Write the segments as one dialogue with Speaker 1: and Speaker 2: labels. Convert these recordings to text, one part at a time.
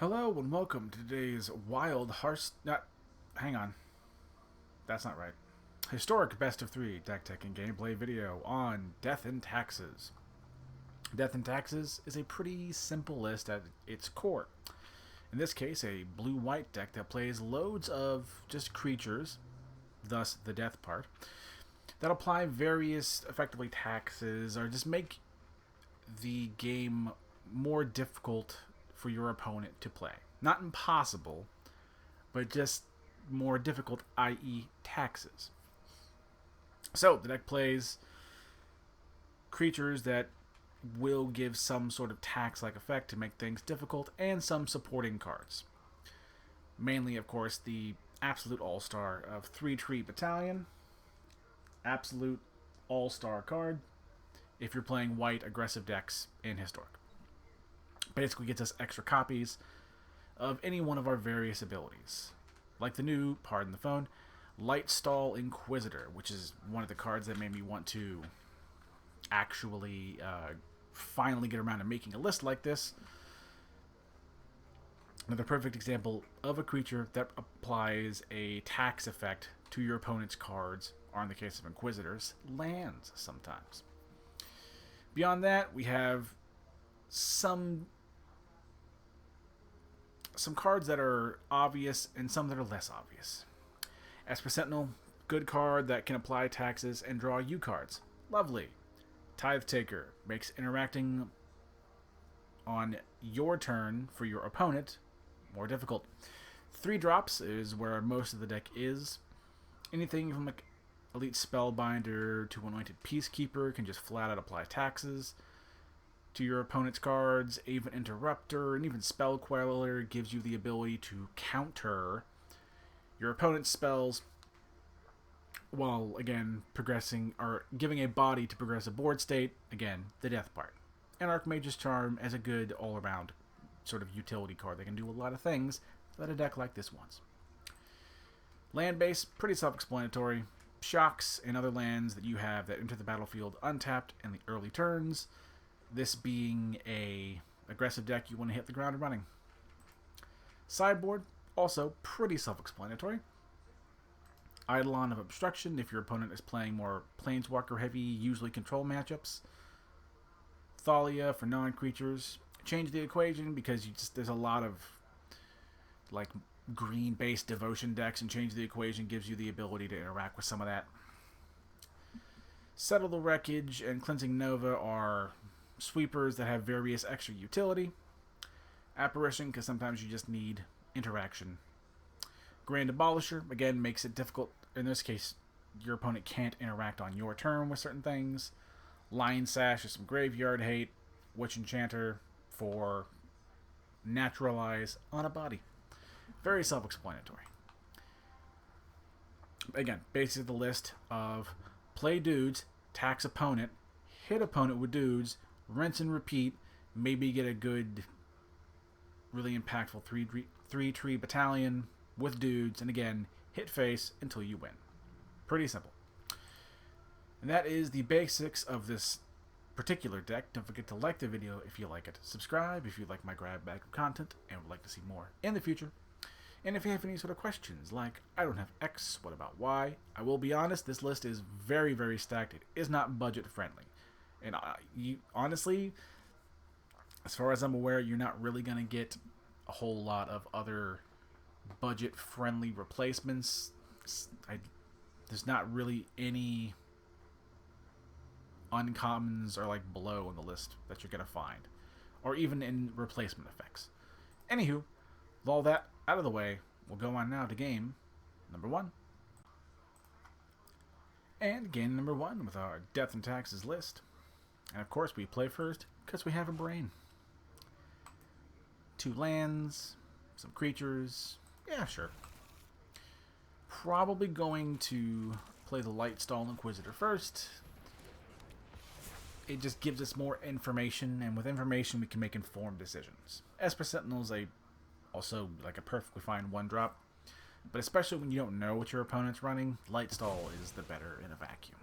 Speaker 1: Hello and welcome to today's wild hang on, that's not right. Historic best of three deck tech and gameplay video on Death and Taxes. Death and Taxes is a pretty simple list at its core. In this case, a blue-white deck that plays loads of just creatures, thus the death part, that apply various effectively taxes or just make the game more difficult for your opponent to play. Not impossible, but just more difficult, i.e., taxes. So the deck plays creatures that will give some sort of tax-like effect to make things difficult, and some supporting cards. Mainly, of course, the absolute all-star of 3-Tree Battalion. Absolute all-star card if you're playing white aggressive decks in Historic. Basically gets us extra copies of any one of our various abilities. Like the new, pardon the phone, Lightstall Inquisitor, which is one of the cards that made me want to actually finally get around to making a list like this. Another perfect example of a creature that applies a tax effect to your opponent's cards, or in the case of Inquisitors, lands sometimes. Beyond that, we have some cards that are obvious and some that are less obvious. Esper Sentinel, good card that can apply taxes and draw U cards. Lovely. Tithe Taker makes interacting on your turn for your opponent more difficult. 3 drops is where most of the deck is. Anything from like Elite Spellbinder to Anointed Peacekeeper can just flat out apply taxes to your opponent's cards. Even Interrupter and even Spell Queller gives you the ability to counter your opponent's spells while, again, progressing or giving a body to progress a board state. Again, the death part. And Archmage's Charm as a good all-around sort of utility card that can do a lot of things that a deck like this wants. Land base, pretty self-explanatory. Shocks and other lands that you have that enter the battlefield untapped in the early turns. This being a aggressive deck, you want to hit the ground running. Sideboard, also pretty self-explanatory. Eidolon of Obstruction, if your opponent is playing more Planeswalker heavy, usually control matchups. Thalia for non-creatures. Change the equation because there's a lot of like green-based devotion decks, and Change the Equation gives you the ability to interact with some of that. Settle the Wreckage and Cleansing Nova are sweepers that have various extra utility. Apparition, because sometimes you just need interaction. Grand Abolisher, again, makes it difficult. In this case, your opponent can't interact on your turn with certain things. Lion Sash is some graveyard hate. Witch Enchanter for naturalize on a body. Very self-explanatory. Again, basically the list of play dudes, tax opponent, hit opponent with dudes, rinse and repeat, maybe get a good, really impactful 3-Tree Battalion with dudes, and again, hit face until you win. Pretty simple. And that is the basics of this particular deck. Don't forget to like the video if you like it. Subscribe if you like my grab bag of content and would like to see more in the future. And if you have any sort of questions, like, I don't have X, what about Y? I will be honest, this list is very, very stacked. It is not budget friendly. And honestly, as far as I'm aware, you're not really going to get a whole lot of other budget-friendly replacements. There's not really any uncommons or like below on the list that you're going to find. Or even in replacement effects. Anywho, with all that out of the way, we'll go on now to game number 1. And game number 1 with our Death and Taxes list. And of course we play first because we have a brain. 2 lands, some creatures. Yeah, sure. Probably going to play the Lightstall Inquisitor first. It just gives us more information, and with information we can make informed decisions. Esper Sentinel is also like a perfectly fine 1-drop, but especially when you don't know what your opponent's running, Lightstall is the better in a vacuum.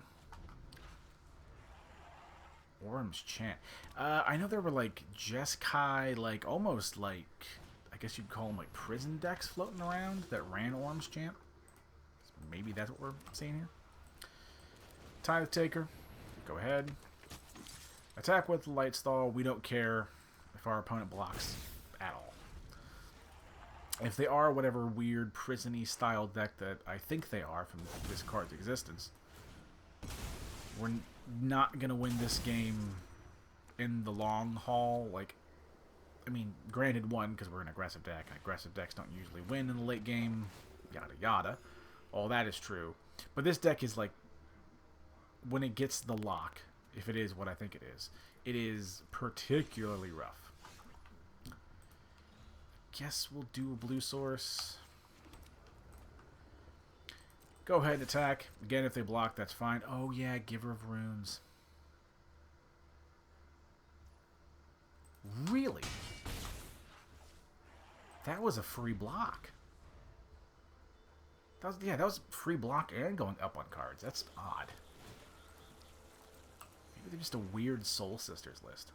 Speaker 1: Orm's Chant. I know there were like Jeskai, like almost like guess you'd call them like prison decks floating around that ran Orm's Chant. Maybe that's what we're seeing here. Tithe Taker. Go ahead. Attack with Light Stall. We don't care if our opponent blocks at all. If they are whatever weird prison-y style deck that I think they are from this card's existence, we're not going to win this game in the long haul. Like, I mean, granted, one, because we're an aggressive deck, and aggressive decks don't usually win in the late game, yada yada. All that is true. But this deck is like, when it gets the lock, if it is what I think it is particularly rough. Guess we'll do a blue source. Go ahead and attack. Again, if they block, that's fine. Oh yeah, Giver of Runes. Really? That was a free block. That was free block and going up on cards. That's odd. Maybe they're just a weird Soul Sisters list.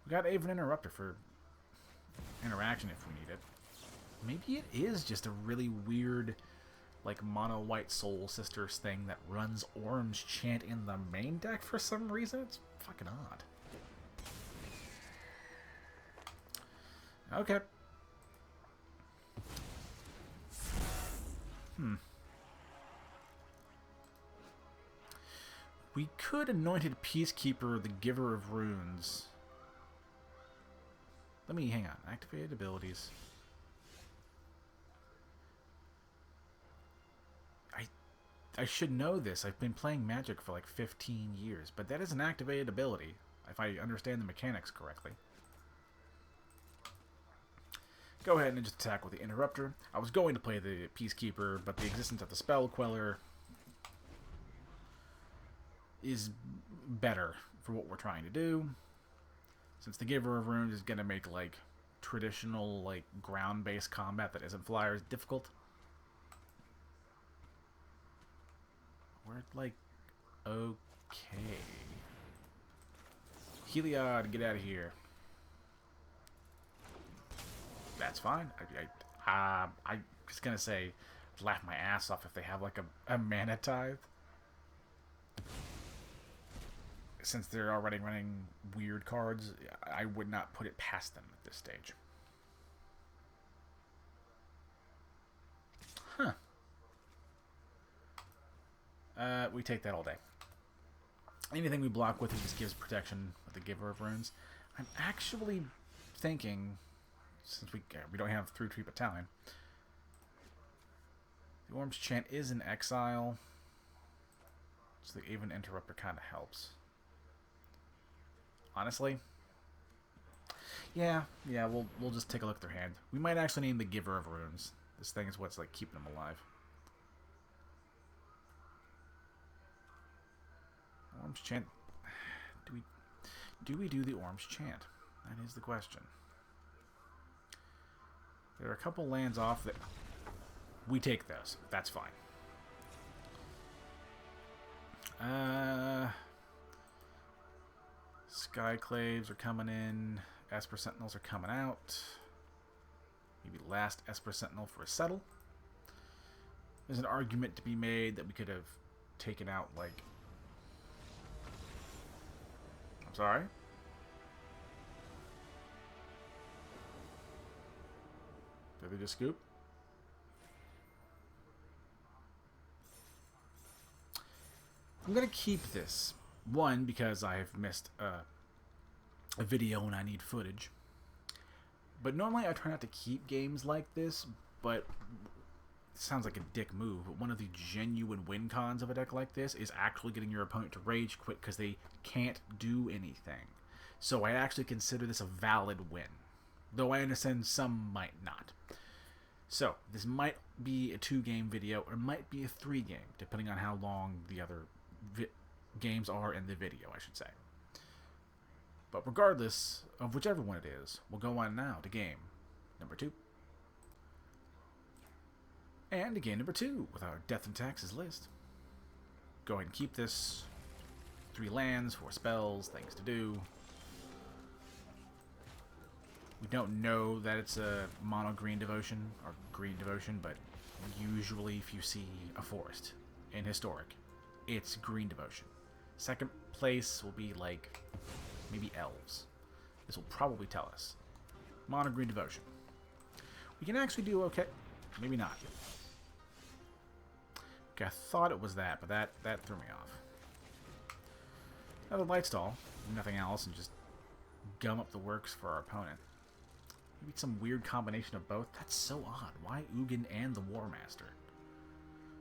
Speaker 1: We got Aven Interrupter for interaction if we need it. Maybe it is just a really weird, like, mono-white Soul Sisters thing that runs Orm's Chant in the main deck for some reason. It's fucking odd. Okay. We could Anointed Peacekeeper the Giver of Runes. Let me, hang on. Activated abilities. I should know this. I've been playing Magic for like 15 years, but that is an activated ability, if I understand the mechanics correctly. Go ahead and just attack with the Interrupter. I was going to play the Peacekeeper, but the existence of the Spell Queller is better for what we're trying to do. Since the Giver of Runes is going to make, like, traditional, like, ground-based combat that isn't flyers difficult. We're, like, okay. Heliod, get out of here. That's fine. I'm just going to say, I'd laugh my ass off if they have, like, a Mana Tithe. Since they're already running weird cards, I would not put it past them at this stage. Huh. We take that all day. Anything we block with, it just gives protection with the Giver of Runes. I'm actually thinking, since we don't have Through Tree Battalion, the Orm's Chant is in exile, so the Aven Interrupter kind of helps. Honestly, yeah, we'll just take a look at their hand. We might actually name the Giver of Runes. This thing is what's like keeping them alive. Orm's Chant. Do we do the Orm's Chant? That is the question. There are a couple lands off that we take those. That's fine. Skyclaves are coming in. Esper Sentinels are coming out. Maybe last Esper Sentinel for a settle. There's an argument to be made that we could have taken out, like... I'm sorry? Did they just scoop? I'm going to keep this. One, because I have missed a video and I need footage. But normally I try not to keep games like this, but it sounds like a dick move. But one of the genuine win cons of a deck like this is actually getting your opponent to rage quit because they can't do anything. So I actually consider this a valid win. Though I understand some might not. So, this might be a 2-game video, or it might be a 3-game, depending on how long the other games are in the video, I should say. But regardless of whichever one it is, we'll go on now to game number 2. And to game number 2 with our Death and Taxes list. Go ahead and keep this. 3 lands, 4 spells, things to do. We don't know that it's a mono green devotion or green devotion, but usually if you see a forest in historic, it's green devotion. Second place will be like maybe elves. This will probably tell us. Mono green devotion. We can actually do okay. Maybe not. Okay, I thought it was that, but that threw me off. Another light stall, nothing else, and just gum up the works for our opponent. Maybe some weird combination of both. That's so odd. Why Ugin and the War Master?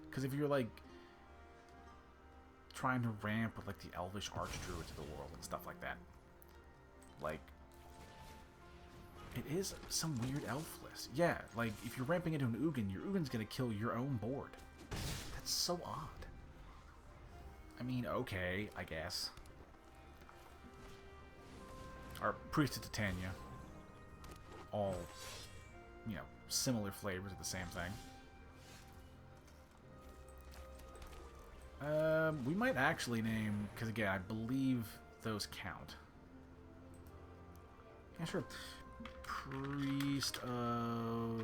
Speaker 1: Because if you're like trying to ramp with like the Elvish Archdruids of the world and stuff like that, like it is some weird elf list. Yeah, like if you're ramping into an Ugin, your Ugin's gonna kill your own board. That's so odd. I mean, okay, I guess. Our Priest of Titania. All, you know, similar flavors of the same thing. We might actually name, because again, I believe those count. Yeah, sure. Priest of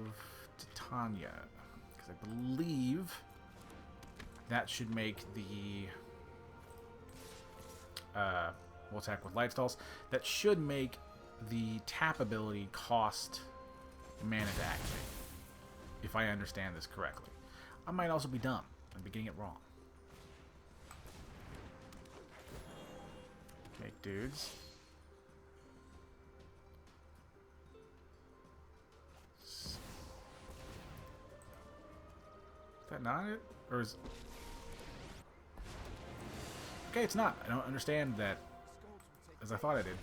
Speaker 1: Titania. Because I believe that should make the... we'll attack with Lightstalls. That should make the tap ability cost mana to activate. If I understand this correctly. I might also be dumb and be getting it wrong. Make dudes. Is that not it? Or is... Okay, it's not. I don't understand that as I thought I did.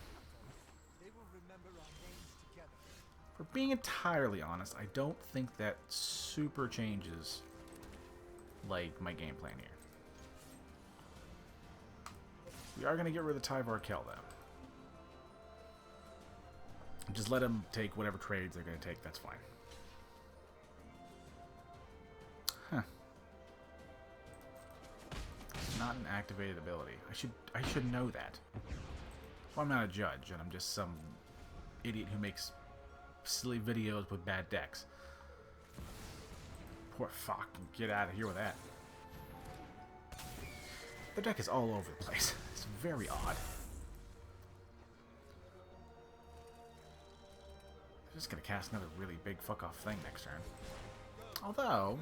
Speaker 1: For being entirely honest, I don't think that super changes like my game plan here. We are going to get rid of the Tyvar Kell, though. Just let them take whatever trades they're going to take. That's fine. Huh. It's not an activated ability. I should know that. Well, I'm not a judge, and I'm just some idiot who makes silly videos with bad decks. Poor fuck. Get out of here with that. The deck is all over the place. It's very odd. I'm just going to cast another really big fuck-off thing next turn. Although,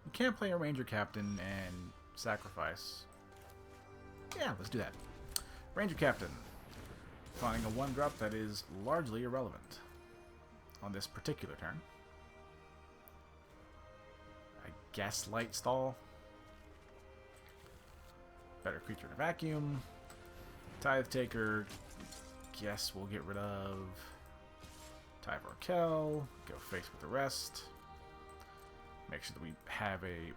Speaker 1: you can't play a Ranger Captain and sacrifice. Yeah, let's do that. Ranger Captain. Finding a 1-drop that is largely irrelevant on this particular turn. I guess Lightstall. Better creature to vacuum. Tithe Taker. Guess we'll get rid of Tyvar Kell. Go face with the rest. Make sure that we have a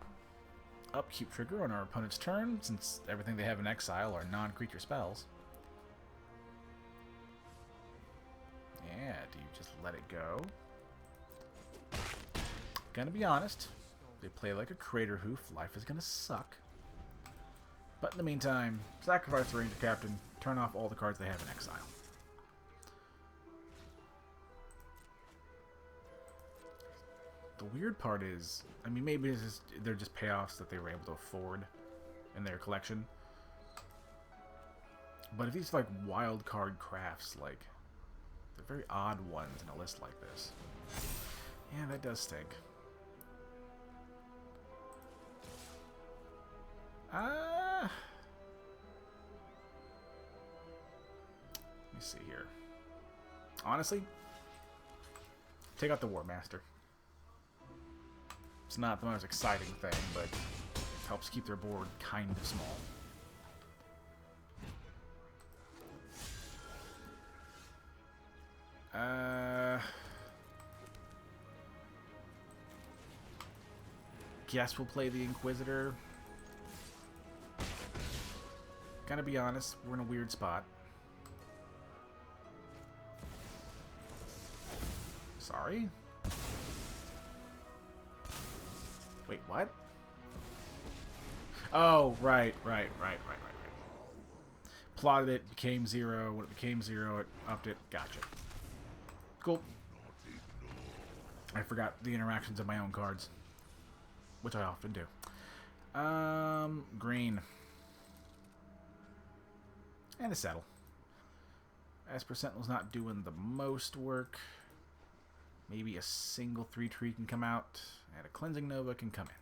Speaker 1: upkeep trigger on our opponent's turn, since everything they have in exile are non-creature spells. Yeah, do you just let it go? Gonna be honest, they play like a Crater Hoof, life is gonna suck. But in the meantime, sacrifice the Ranger Captain, turn off all the cards they have in exile. The weird part is, I mean, maybe it's just, they're just payoffs that they were able to afford in their collection. But if these like wild card crafts, like, they're very odd ones in a list like this. Yeah, that does stink. Let me see here. Honestly, take out the War Master. It's not the most exciting thing, but it helps keep their board kind of small. Guess we'll play the Inquisitor. Gotta be honest, we're in a weird spot. Sorry? Wait, what? Oh, right. Plotted it, became 0. When it became 0, it upped it. Gotcha. Cool. I forgot the interactions of my own cards, which I often do. Green. And a settle. Esper Sentinel's not doing the most work. Maybe a single 3-tree can come out, and a Cleansing Nova can come in.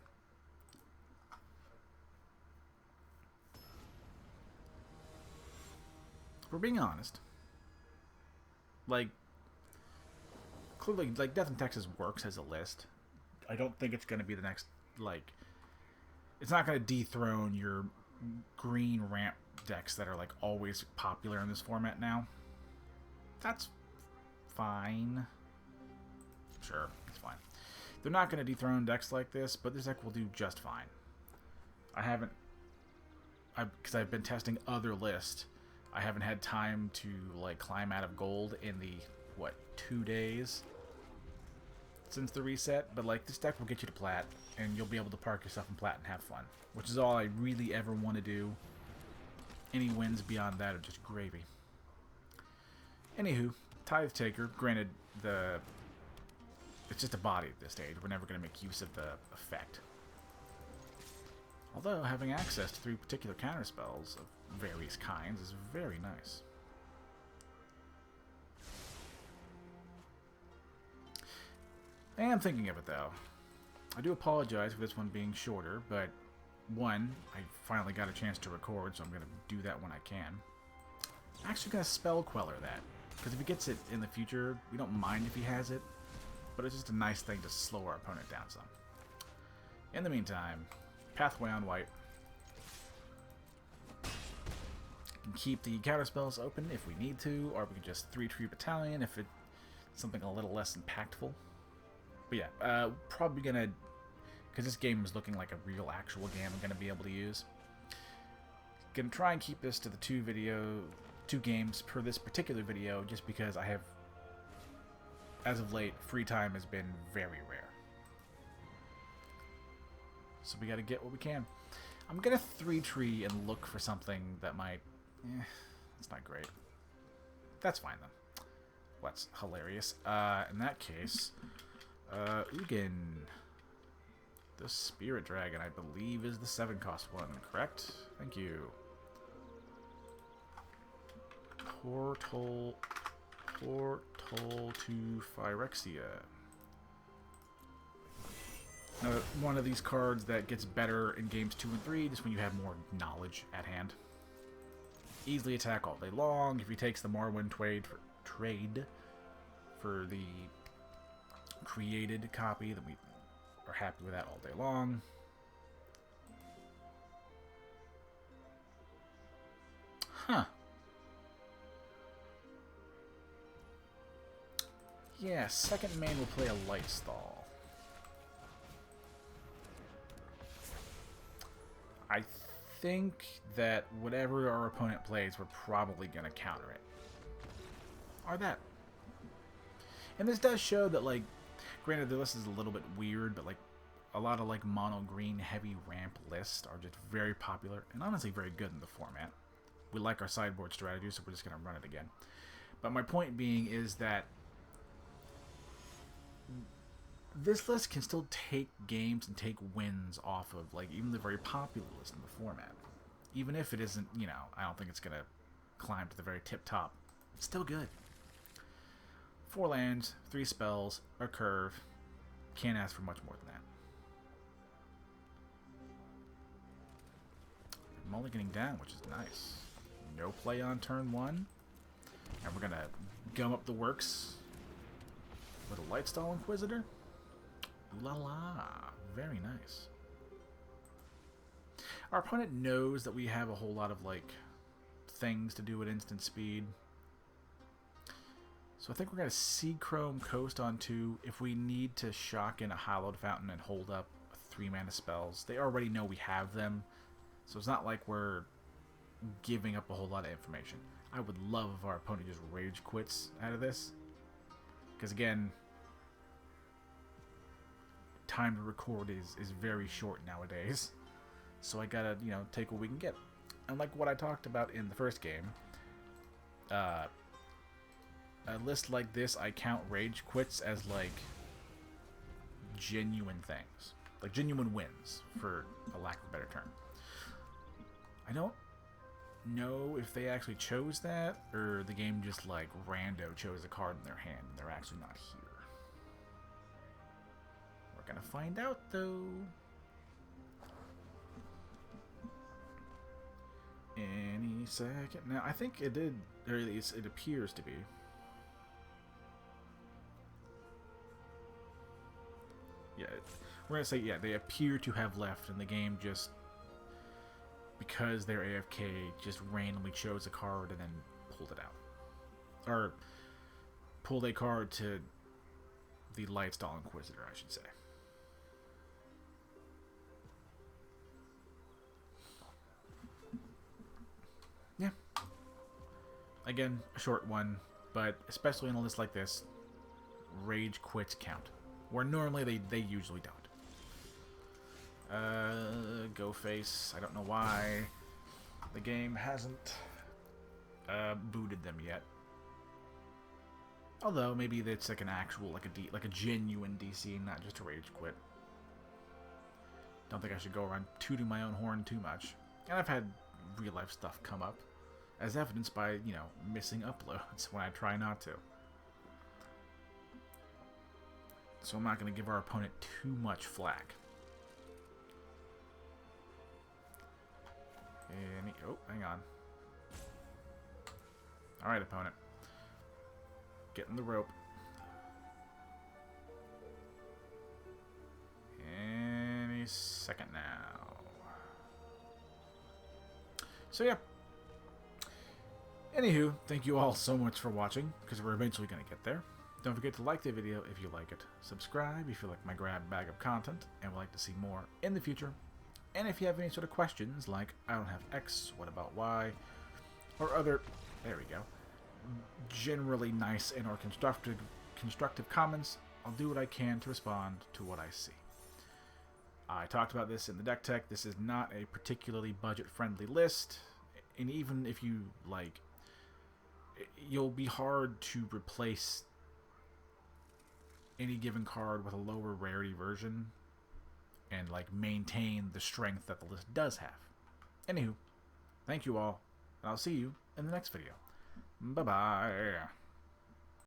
Speaker 1: If we're being honest, like, clearly, like, Death in Texas works as a list. I don't think it's going to be the next, like, it's not going to dethrone your green ramp decks that are, like, always popular in this format now. That's fine. Sure, it's fine. They're not going to dethrone decks like this, but this deck will do just fine. Because I've been testing other lists, I haven't had time to, like, climb out of gold in the, what, 2 days since the reset, but, like, this deck will get you to plat, and you'll be able to park yourself in plat and have fun, which is all I really ever want to do. Any wins beyond that are just gravy. Anywho, Tithe Taker, granted, it's just a body at this stage. We're never going to make use of the effect. Although, having access to 3 particular counterspells of various kinds is very nice. I am thinking of it, though. I do apologize for this one being shorter, but one, I finally got a chance to record, so I'm going to do that when I can. I'm actually going to Spell Queller that, because if he gets it in the future, we don't mind if he has it, but it's just a nice thing to slow our opponent down some. In the meantime, Pathway on white. We can keep the counterspells open if we need to, or we can just 3-tree Battalion if it's something a little less impactful. But yeah, probably gonna, because this game is looking like a real actual game I'm gonna be able to use. Gonna try and keep this to the 2 games per this particular video, just because I have, as of late, free time has been very rare. So we gotta get what we can. I'm gonna 3-tree and look for something that might, it's not great. That's fine though. What's hilarious? In that case, Ugin. The Spirit Dragon, I believe, is the 7-cost one, correct? Thank you. Portal to Phyrexia. Now, one of these cards that gets better in games 2 and 3, just when you have more knowledge at hand. Easily attack all day long. If he takes the Marwyn trade for the created copy, then we are happy with that all day long. Huh. Yeah, second main will play a Light Stall. I think that whatever our opponent plays, we're probably going to counter it. Or that. And this does show that, like, granted the list is a little bit weird, but, like, a lot of, like, mono green heavy ramp lists are just very popular and honestly very good in the format. We like our sideboard strategy, so we're just going to run it again. But my point being is that this list can still take games and take wins off of, like, even the very popular list in the format. Even if it isn't, you know, I don't think it's going to climb to the very tip top. It's still good. 4 lands, 3 spells, a curve. Can't ask for much more than that. Mulliganing down, which is nice. No play on turn 1. And we're going to gum up the works with a Lightstall Inquisitor. Ooh la la. Very nice. Our opponent knows that we have a whole lot of, like, things to do at instant speed. So I think we're going to Seachrome Coast on 2. If we need to shock in a Hallowed Fountain and hold up 3-mana spells, they already know we have them. So it's not like we're giving up a whole lot of information. I would love if our opponent just rage quits out of this. Because again, time to record is very short nowadays. So I gotta, you know, take what we can get. And like what I talked about in the first game, a list like this, I count rage quits as like genuine things, like genuine wins, for a lack of a better term. I don't know if they actually chose that, or the game just like rando chose a card in their hand and they're actually not here. We're gonna find out though. Any second now. I think it did, or at least it appears to be. Yeah, we're gonna say, yeah, they appear to have left, and the game just, because they're AFK, just randomly chose a card and then pulled it out. Or pulled a card to the Lightstall Inquisitor, I should say. Yeah. Again, a short one, but especially in a list like this, rage quits count. Where normally they usually don't. Go face. I don't know why the game hasn't booted them yet. Although maybe it's like an actual, like a genuine DC, not just a rage quit. Don't think I should go around tooting my own horn too much. And I've had real life stuff come up, as evidenced by, you know, missing uploads when I try not to. So I'm not going to give our opponent too much flack. Oh, hang on. Alright, opponent. Get in the rope. Any second now. So yeah. Anywho, thank you all so much for watching, because we're eventually going to get there. Don't forget to like the video if you like it. Subscribe if you like my grab bag of content and would like to see more in the future. And if you have any sort of questions, like, I don't have X, what about Y, or other, there we go, generally nice and or constructive comments, I'll do what I can to respond to what I see. I talked about this in the deck tech. This is not a particularly budget-friendly list, and even if you, like, you'll be hard to replace any given card with a lower rarity version and like maintain the strength that the list does have. Anywho, thank you all, and I'll see you in the next video. Bye-bye.